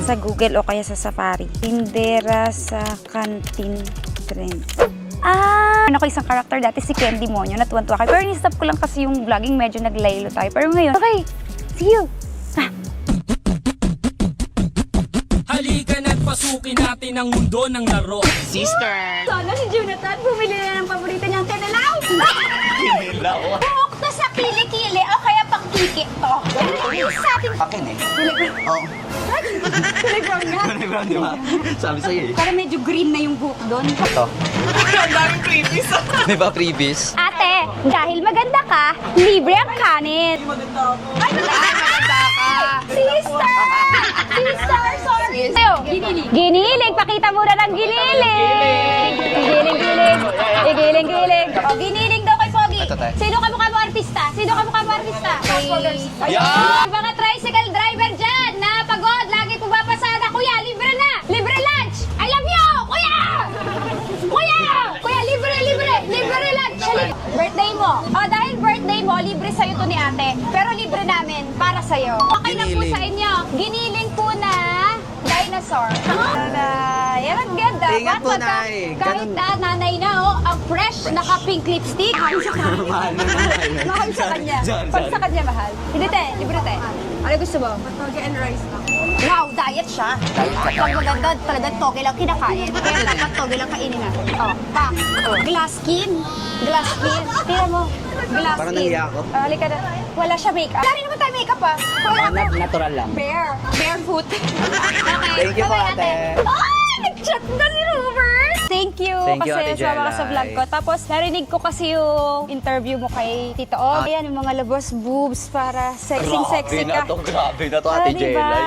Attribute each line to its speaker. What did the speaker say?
Speaker 1: sa Google o kaya sa Safari. Tindera sa Kantin Trends. Ano ko isang character dati si Candy Monyo, natuwan-tuwa kayo. Pero ni-stop ko lang kasi yung vlogging, medyo naglaylo tayo. Pero ngayon, okay, see you!
Speaker 2: Halika na't pasukin natin ang mundo ng laro.
Speaker 3: Sister!
Speaker 1: Sana si Jonathan bumili na ng paborito niyang tinalaw!
Speaker 3: Tinalaw?
Speaker 1: Buhok to sa kilikili o kaya pang kiki to. Sa ating
Speaker 3: Akin eh. Oo.
Speaker 1: kulay brown nga.
Speaker 3: Ano yung brown, di ba? Sabi sa'yo eh.
Speaker 1: Para medyo green na yung buhok doon.
Speaker 3: Ito. Ang daming freebies. Di ba freebies?
Speaker 1: Ate, dahil maganda ka, libre ang kanin. Ay, maganda ka! Sister! Sister, sorry! Ginilig. Ginilig, pakita muna ng ginilig. Giling-giling. Giling-giling. O, giniling daw kay Pogi.
Speaker 3: Ito, te.
Speaker 1: Sino kamukha mo artista? Sino kamukha mo artista?
Speaker 3: Yeah!
Speaker 1: Mga tricycle driver dyan na pagod, lagi pumapasada. Kuya, libre na! Libre lunch! I love you! Kuya! Kuya! Kuya, libre lunch! Birthday mo. O, dahil birthday mo, libre sa'yo to ni ate. Pero libre namin para sa'yo. Okay lang po
Speaker 3: Giniling.
Speaker 1: sa inyo. Giniling po na dinosaur. Yan ang ganda.
Speaker 3: Ingat po,
Speaker 1: Ba't
Speaker 3: Nay.
Speaker 1: kahit
Speaker 3: Ganun.
Speaker 1: nanay na, oh, ang fresh, naka-pink lipstick. Mahal sa kanya.
Speaker 3: Mahal na mahal.
Speaker 1: Mahal sa kanya.
Speaker 3: Saan,
Speaker 1: Pag
Speaker 3: saan?
Speaker 1: sa kanya mahal. Hindi te, libre te. Ano gusto mo? Toge and rice lang. Wow, diet siya. Pag maganda, talaga toge lang kinakain. Kaya dapat toge lang kainin natin. Oh, pak. Glass skin. Glass skin. Tira mo. Glass
Speaker 3: Parang
Speaker 1: skin.
Speaker 3: nahiya ako.
Speaker 1: Halika na. Wala siya makeup. Wala rin naman tayo makeup ah. Wala ka.
Speaker 3: Natural lang.
Speaker 1: Barefoot. Okay.
Speaker 3: Thank you po,
Speaker 1: Okay,
Speaker 3: ate.
Speaker 1: Ah! Nag-chat na si Robert! Thank you,
Speaker 3: Thank you,
Speaker 1: kasi
Speaker 3: Ate
Speaker 1: sumama ka sa
Speaker 3: Jelay.
Speaker 1: vlog ko. Tapos narinig ko kasi yung interview mo kay Tito Og. Ayan, yung mga labos boobs para sexy ka.
Speaker 3: Grabe na to, Ate
Speaker 1: Ah, diba?
Speaker 3: Jelay.